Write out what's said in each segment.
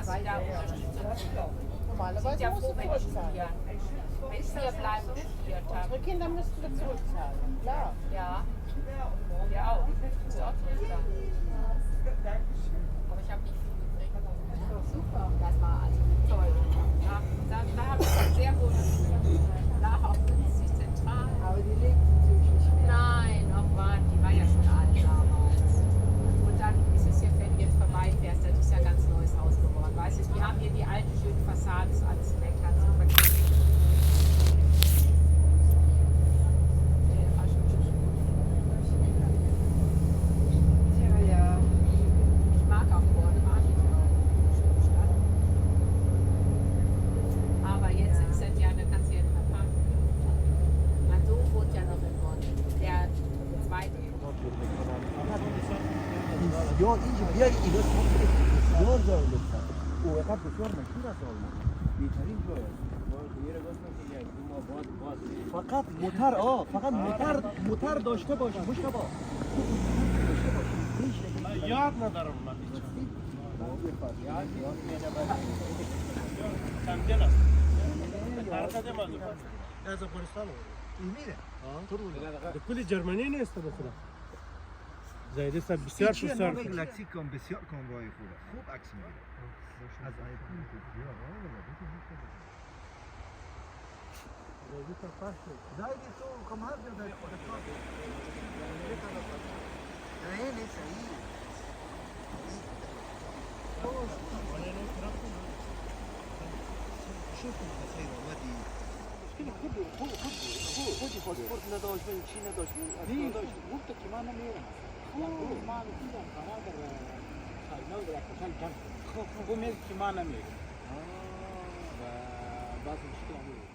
dass Sie da unterstützen. Normalerweise Ja, muss froh, ich wenn ich zurückzahlen. studieren. Wenn ich hier bleiben und studiert habe. Unsere Kinder müssten wir zurückzahlen, klar. Ja. Ja auch. Muss auch zurückzahlen. Aber ich habe nicht viel gekriegt. Super. Das war also toll. Ja, da habe ich eine sehr gute Schule. Lag auch günstig zentral. Aber die lebt natürlich nicht mehr. Nein, auch war, die war ja schon alt damals. Und dann ist es jetzt, wenn du jetzt vorbeifährst, das ist ja ein ganz neues Haus geworden. Weißt du, die haben hier die alte schöne Fassade, ist alles weg, ganz vergessen. Ja. Ich mag auch Bonn, mag ich auch. Schöne Stadt. Aber jetzt ist das ja, da kannst du ja nicht mehr parken. Mein Sohn wohnt ja noch in Bonn. Der zweite. بسیار اینجا بیای اینا بسیار جای لطفا اوقات بسیار مشهور است بهترین جای است فقط موتر فقط موتر داشته باشی مشتبه من یاد ندارم من چندین است حرکت ما از افغانستان میره به کل جرمنی نیست به خدا زایده است بسیار بسیار لکسیکون بسیار کنوای خوب عکس میگیره از آیفون زایده تو کم هر جا در خودکار نه صحیح شوف الخير ودي خودی پاسپورت نداشت من چی نداشت گفت که من نمیرم ما میگم قرار در خیلی درکشان کم خب میگه که ما نمیرم و بعض مشکل میشه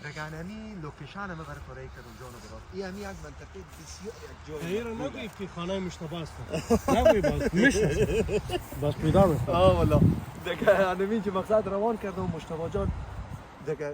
رگانمی لوکیشن ما برای کاری کردم جان برات این همی یک منطقه بسیار یک جای غیر نگویی که خانه مشتبه است نگویی باز میشه باز پیدا میکنم والله دیگه همین که مقصد روان کردم مشتبه جان دیگه